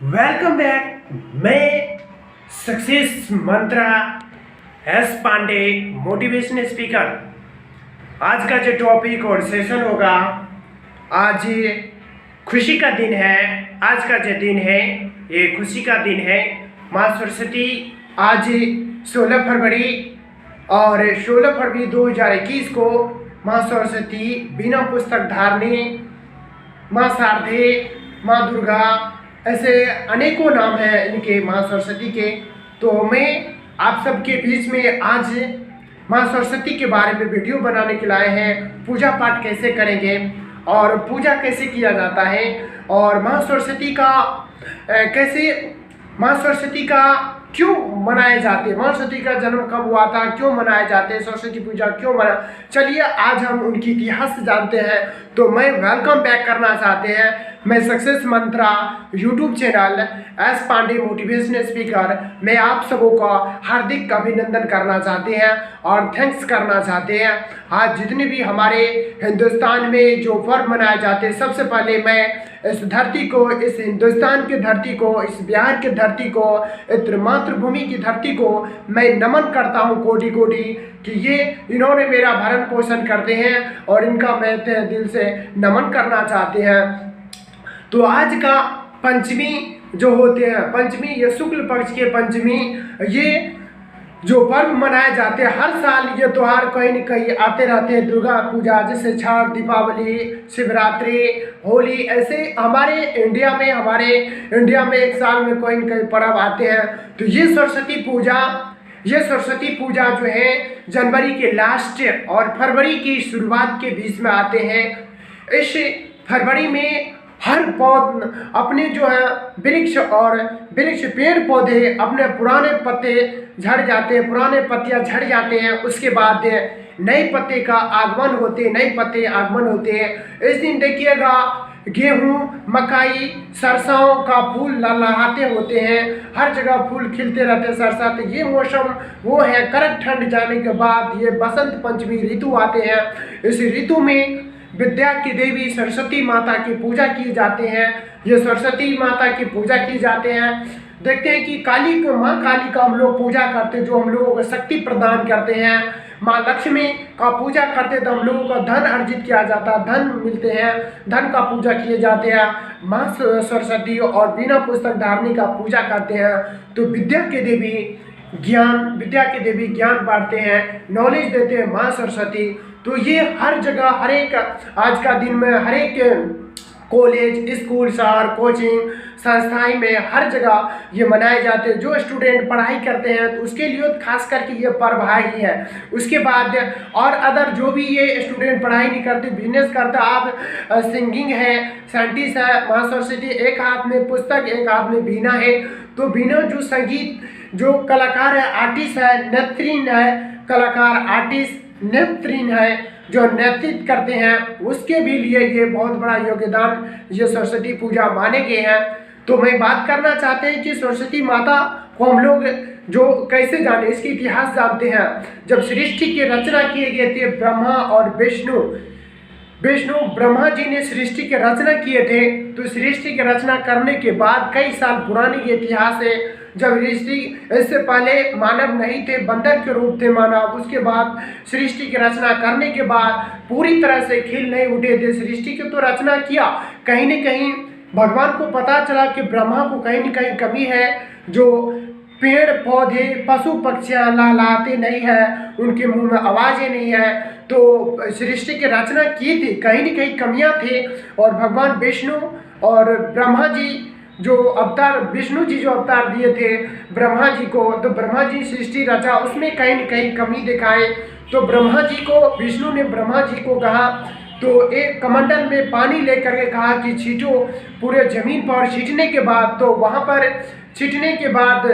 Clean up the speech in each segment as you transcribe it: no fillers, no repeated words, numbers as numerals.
Welcome back. मैं success मंत्रा S Pandey motivational speaker. आज का जो टॉपिक और सेशन होगा, आज खुशी का दिन है। आज का जो दिन है ये खुशी का दिन है। माँ सरस्वती आज 16 फरवरी और 16 फरवरी 2021 को माँ सरस्वती बिना पुस्तक धारणी, माँ शारदे, माँ दुर्गा, ऐसे अनेकों नाम हैं इनके माँ सरस्वती के। तो मैं आप सबके बीच में आज माँ सरस्वती के बारे में वीडियो बनाने के लाए हैं। पूजा पाठ कैसे करेंगे और पूजा कैसे किया जाता है और माँ सरस्वती का कैसे, माँ सरस्वती का क्यों मनाए जाते हैं, माँ सरस्वती का जन्म कब हुआ था, क्यों मनाए जाते हैं, सरस्वती पूजा क्यों मना। चलिए आज हम उनकी इतिहास जानते हैं। तो मैं वेलकम बैक करना चाहते हैं। मैं success mantra YouTube channel S Pandey motivational speaker मैं आप सबों का हार्दिक अभिनंदन करना चाहते हैं और थैंक्स करना चाहते हैं। आज जितने भी हमारे हिंदुस्तान में जो पर्व मनाए जाते हैं, सबसे पहले मैं इस धरती को, इस हिंदुस्तान की धरती को, इस बिहार की धरती को, इस मातृभूमि की धरती को मैं नमन करता हूँ कोटि कोटि कि ये इन्होंने मेरा भरण पोषण करते हैं और इनका मैं दिल से नमन करना चाहते हैं। तो आज का पंचमी जो होते हैं, पंचमी या शुक्ल पक्ष के पंचमी, ये जो पर्व मनाए जाते हैं हर साल, ये त्यौहार कहीं न कहीं आते रहते हैं। दुर्गा पूजा जैसे छठ, दीपावली, शिवरात्रि, होली, ऐसे हमारे इंडिया में एक साल में कोई न कोई पर्व आते हैं। तो ये सरस्वती पूजा जो है जनवरी के लास्ट और फरवरी की शुरुआत के बीच में आते हैं। इस फरवरी में हर पौध अपने जो है वृक्ष पेड़ पौधे अपने पुराने पत्ते झड़ जाते हैं, पुराने पत्तियां झड़ जाते हैं। उसके बाद नए पत्ते आगमन होते हैं। इस दिन देखिएगा गेहूं, मकाई, सरसों का फूल लहलहाते होते हैं, हर जगह फूल खिलते रहते हैं सरसाते। ये मौसम वो है, कड़क ठंड जाने के बाद ये बसंत पंचमी ऋतु आते हैं। इस ऋतु में विद्या की देवी सरस्वती माता की पूजा की जाते हैं। ये सरस्वती माता की पूजा की जाते हैं। देखते हैं कि माँ काली का हम लोग पूजा करते हैं, जो हम लोगों को शक्ति प्रदान करते हैं। माँ लक्ष्मी का पूजा करते तो हम लोगों का धन अर्जित किया जाता, धन मिलते हैं, धन का पूजा किए जाते हैं। माँ सरस्वती और बिना पुस्तक धारणी का पूजा करते हैं। तो विद्या के देवी ज्ञान बांटते हैं, नॉलेज देते हैं माँ सरस्वती। तो ये हर जगह, हर एक आज का दिन में हर एक कॉलेज, स्कूल, शहर, कोचिंग संस्थाएं में हर जगह ये मनाए जाते हैं। जो स्टूडेंट पढ़ाई करते हैं तो उसके लिए खास करके ये पर्व ही है। उसके बाद और अदर जो भी ये स्टूडेंट पढ़ाई नहीं करते, बिजनेस करते, आप सिंगिंग है, साइंटिस्ट है, माँ सरस्वती एक हाथ में पुस्तक एक हाथ में बीना है। तो बीना जो संगीत, जो कलाकार है, आर्टिस्ट है, नेत्रीन है, कलाकार, आर्टिस्ट, नेत्रीन है, जो नेतृत्व करते हैं, उसके भी लिए ये बहुत बड़ा योगदान ये सरस्वती पूजा माने गए हैं। तो मैं बात करना चाहते हैं कि सरस्वती माता को हम लोग जो कैसे जाने, इसकी इतिहास जानते हैं। जब सृष्टि की रचना किए गए थे ब्रह्मा और विष्णु ब्रह्मा जी ने सृष्टि की रचना किए थे। तो सृष्टि की रचना करने के बाद कई साल पुरानी ये इतिहास है, जब सृष्टि, इससे पहले मानव नहीं थे, बंदर के रूप थे मानव। उसके बाद सृष्टि की रचना करने के बाद पूरी तरह से खिल नहीं उठे थे। सृष्टि की तो रचना किया, कहीं न कहीं भगवान को पता चला कि ब्रह्मा को कहीं न कहीं कमी है, जो पेड़ पौधे पशु पक्षियाँ लहलहाते नहीं है, उनके मुंह में आवाज़ें नहीं है। तो सृष्टि की रचना की थी, कहीं न कहीं कमियां थे। और भगवान विष्णु और ब्रह्मा जी जो अवतार, विष्णु जी जो अवतार दिए थे ब्रह्मा जी को, तो ब्रह्मा जी सृष्टि रचा, उसमें कहीं न कहीं कमी दिखाए। तो विष्णु ने ब्रह्मा जी को कहा, तो एक कमंडल में पानी लेकर के कहा कि छींटो पूरे जमीन पर। छींटने के बाद तो वहाँ पर छींटने के बाद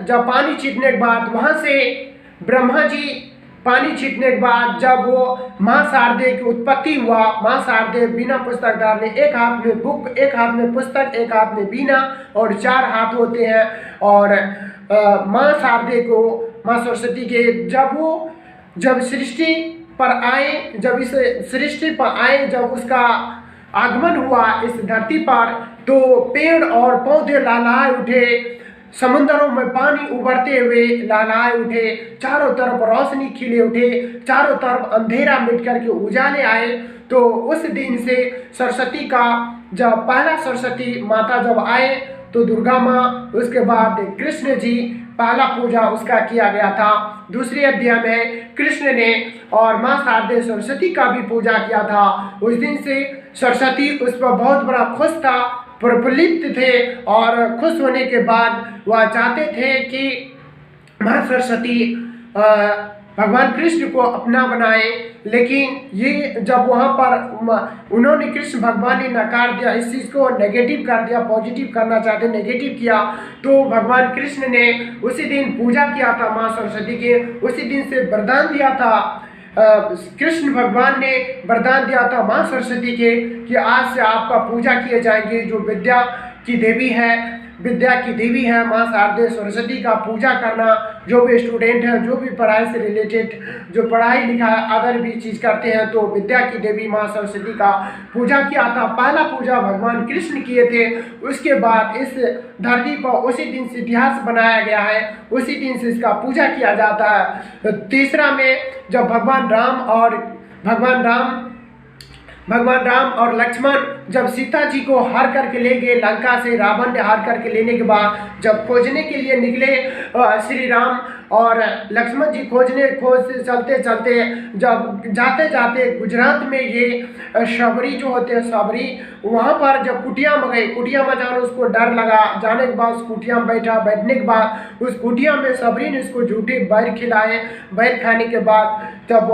जब पानी छींटने के बाद वहाँ से ब्रह्मा जी पानी छींटने के बाद जब वो माँ शारदे की उत्पत्ति हुआ, माँ शारदे बिना पुस्तक धारणे, एक हाथ में बुक, एक हाथ में पुस्तक, एक हाथ में बीना और 4 हाथ होते हैं। और माँ शारदे को, माँ सरस्वती के जब सृष्टि पर आए, जब उसका आगमन हुआ इस धरती पर, तो पेड़ और पौधे लहलहाए उठे, समुद्रों में पानी उभरते हुए लहलहाए उठे, चारों तरफ रोशनी खिले उठे, चारों तरफ अंधेरा मिट करके उजाले आए। तो उस दिन से सरस्वती का जब पहला सरस्वती माता जब आए तो दुर्गा माँ, उसके बाद कृष्ण जी, पहला पूजा उसका किया गया था। दूसरे अध्याय में कृष्ण ने और माँ शारदे सरस्वती का भी पूजा किया था। उस दिन से सरस्वती उस पर बहुत बड़ा खुश था, प्रफुल्लित थे, और खुश होने के बाद वह चाहते थे कि माँ सरस्वती भगवान कृष्ण को अपना बनाए। लेकिन ये जब वहाँ पर उन्होंने, कृष्ण भगवान ने नकार दिया, इस चीज़ को नेगेटिव कर दिया, पॉजिटिव करना चाहते नेगेटिव किया, तो भगवान कृष्ण ने उसी दिन पूजा किया था माँ सरस्वती के। उसी दिन से वरदान दिया था, कृष्ण भगवान ने वरदान दिया था माँ सरस्वती के कि आज से आपका पूजा किए जाएंगे। जो विद्या की देवी है, विद्या की देवी है माँ शारदे सरस्वती का पूजा करना। जो भी स्टूडेंट है, जो भी पढ़ाई से रिलेटेड, जो पढ़ाई लिखाई अदर भी चीज़ करते हैं, तो विद्या की देवी माँ सरस्वती का पूजा किया था। पहला पूजा भगवान कृष्ण किए थे। उसके बाद इस धरती पर उसी दिन से इतिहास बनाया गया है, उसी दिन से इसका पूजा किया जाता है। तीसरा में जब भगवान राम और लक्ष्मण जब सीता जी को हार करके ले गए लंका से, रावण ने हार करके लेने के बाद जब खोजने के लिए निकले श्री राम और लक्ष्मण जी, खोजते चलते जब जाते जाते गुजरात में ये शबरी जो होते हैं, शबरी, वहाँ पर जब कुटिया में गए, कुटिया में जाने उसको डर लगा। जाने के बाद उस कुटिया में बैठने के बाद उस कुटिया में शबरी ने उसको झूठे बैर खिलाए। बैर खाने के बाद तब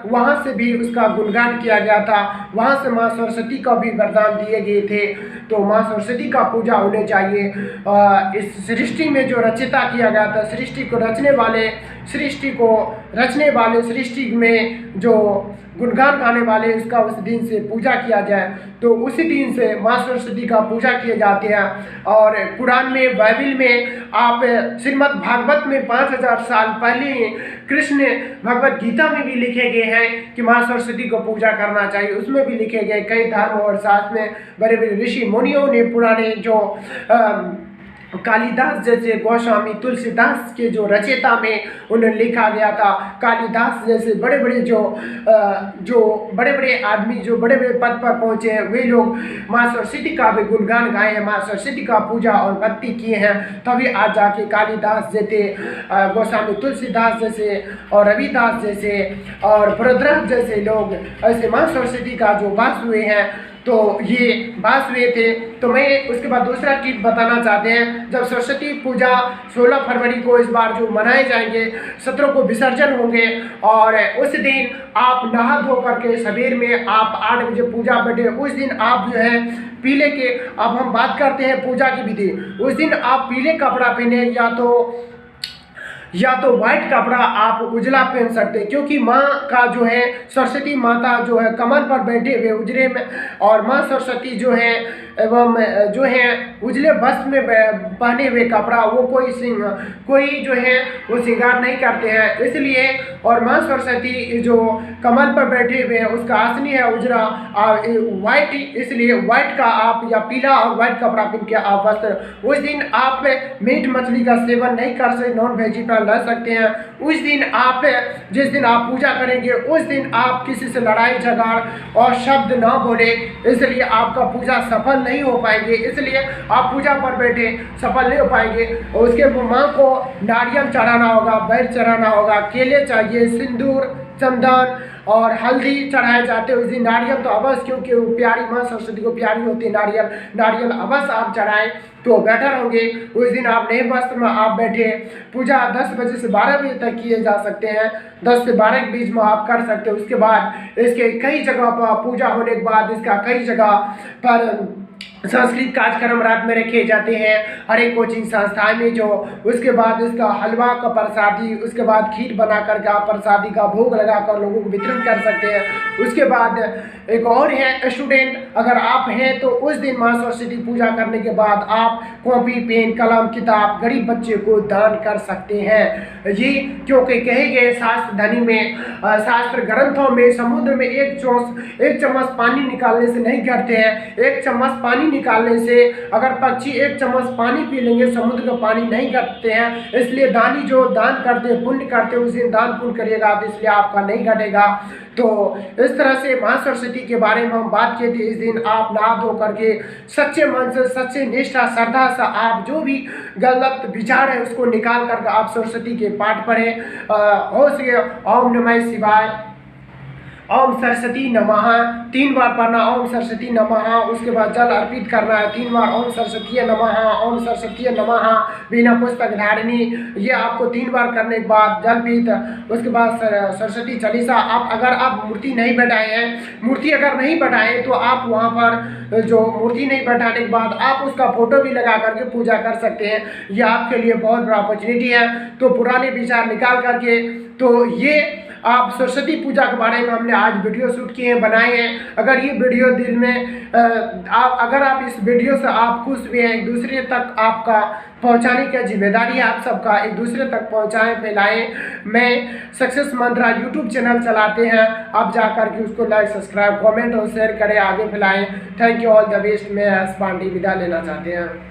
वहाँ से भी उसका गुणगान किया गया था। वहाँ से माँ सरस्वती का भी वरदान दिए गए थे। तो माँ सरस्वती का पूजा होने चाहिए। इस सृष्टि में जो रचयिता किया गया था, सृष्टि को रचने वाले, सृष्टि में जो गुणगान गाने वाले, उसका उस दिन से पूजा किया जाए। तो उसी दिन से माँ सरस्वती का पूजा किए जाते हैं। और कुरान में, बाइबल में, आप श्रीमद् भागवत में 5000 साल पहले कृष्ण भगवत गीता में भी लिखे गए हैं कि माँ सरस्वती को पूजा करना चाहिए। उसमें भी लिखे गए कई धर्म और शास्त्र में बड़े बड़े ऋषि मुनियों ने, पुराने जो कालिदास जैसे, गोस्वामी तुलसीदास के जो रचयिता में उन्हें लिखा गया था, कालिदास जैसे बड़े बड़े जो बड़े बड़े आदमी जो बड़े बड़े पद पर पहुँचे हैं, वे लोग माँ सरस्वती का भी गुणगान गाए हैं, माँ सरस्वती का पूजा और भक्ति किए हैं। तभी आज जाके कालिदास जैसे, गोस्वामी तुलसीदास जैसे और रविदास जैसे और भरद्वाज जैसे लोग ऐसे माँ सरस्वती का जो वास हुए हैं, तो ये बात हुए थे। तो मैं उसके बाद दूसरा टिप बताना चाहते हैं। जब सरस्वती पूजा 16 फरवरी को इस बार जो मनाए जाएंगे, 17 को विसर्जन होंगे, और उस दिन आप नहा धो करके सवेर में आप 8 बजे पूजा बैठे। उस दिन आप जो है पीले के, अब हम बात करते हैं पूजा की विधि। उस दिन आप पीले कपड़ा पहने, या तो व्हाइट कपड़ा आप उजला पहन सकते हैं, क्योंकि माँ का जो है, सरस्वती माता जो है कमल पर बैठे हुए उजले में, और माँ सरस्वती जो है एवं जो है उजले वस्त्र में पहने हुए कपड़ा, वो कोई जो है वो श्रृंगार नहीं करते हैं, इसलिए। और माँ सरस्वती जो कमल पर बैठे हुए हैं, उसका आसनी है उजला व्हाइट, इसलिए व्हाइट का आप या पीला और व्हाइट कपड़ा पहन के आप वस्त्र, उस दिन आप मीट मछली का सेवन नहीं कर सकते, नॉन वेजिटेबल रह सकते हैं। उस दिन आप, जिस दिन आप पूजा करेंगे, उस दिन आप किसी से लड़ाई झगड़ और शब्द ना बोले, इसलिए आपका पूजा सफल नहीं हो पाएंगे, इसलिए आप पूजा पर बैठे सफल नहीं हो पाएंगे। और उसके माँ को नारियल चढ़ाना होगा, बैल चढ़ाना होगा, केले चाहिए, सिंदूर, चंदन और हल्दी चढ़ाए जाते हैं। उस दिन नारियल तो अवश्य, क्योंकि वो प्यारी माँ सरस्वती को प्यारी होती है नारियल अवश्य आप चढ़ाएं तो बेटर होंगे। उस दिन आप नए वस्त्र में आप बैठे, पूजा 10 बजे से 12 बजे तक किए जा सकते हैं, 10 से 12 के बीच में आप कर सकते हैं। उसके बाद इसके कई जगह पर पूजा होने के बाद इसका कई जगह पर सांस्कृतिक कार्यक्रम रात में रखे जाते हैं हर एक कोचिंग संस्थान में जो। उसके बाद इसका हलवा का प्रसादी, उसके बाद खीर बनाकर का प्रसादी का भोग लगाकर लोगों को वितरण कर सकते हैं। उसके बाद एक और है स्टूडेंट, अगर आप हैं तो उस दिन माँ सरस्वती पूजा करने के बाद आप कॉपी पेन कलम किताब गरीब बच्चे को दान कर सकते हैं। ये क्योंकि कहे गए शास्त्र धनी में शास्त्र ग्रंथों में समुद्र में एक चम्मच पानी निकालने से नहीं गिरते हैं। एक चम्मच पानी निकालने से अगर पक्षी एक चम्मच पानी पी लेंगे समुद्र का पानी नहीं घटते हैं। इसलिए दानी जो दान करते पुण्य करते उस दिन दान पुण्य करिएगा तो इसलिए आपका नहीं घटेगा। तो इस तरह से माँ सरस्वती के बारे में हम बात किए थे। इस दिन आप नहा धो करके सच्चे मन से सच्चे निष्ठा श्रद्धा से आप जो भी गलत विचार है उसको निकाल करके आप सरस्वती के पाठ पढ़ें। हो सके ओम नमः शिवाय, ओम सरस्वती नमः 3 बार पढ़ना, ओम सरस्वती नमः। उसके बाद जल अर्पित करना है 3 बार, ओम सरस्वती नमः, ओम सरस्वती नमः बिना पुस्तक धारिणी। ये आपको 3 बार करने के बाद जल पीत। उसके बाद सरस्वती चालीसा। आप अगर आप मूर्ति नहीं बैठाए हैं, मूर्ति अगर नहीं बैठाए तो आप वहाँ पर जो मूर्ति नहीं बैठाने के बाद आप उसका फोटो भी लगा करके पूजा कर सकते हैं। ये आपके लिए बहुत बड़ा अपॉर्चुनिटी है। तो पुराने विचार निकाल करके तो ये आप सरस्वती पूजा के बारे में हमने आज वीडियो शूट किए हैं, बनाए हैं। अगर ये वीडियो दिल में अगर आप इस वीडियो से आप खुश भी हैं, एक दूसरे तक आपका पहुंचाने की जिम्मेदारी है आप सबका, एक दूसरे तक पहुंचाएं फैलाएं। मैं सक्सेस मंत्रा यूट्यूब चैनल चलाते हैं, आप जाकर के उसको लाइक सब्सक्राइब कमेंट और शेयर करें, आगे फैलाएं। Thank you all the best. मैं एस पांडे विदा लेना चाहते हैं।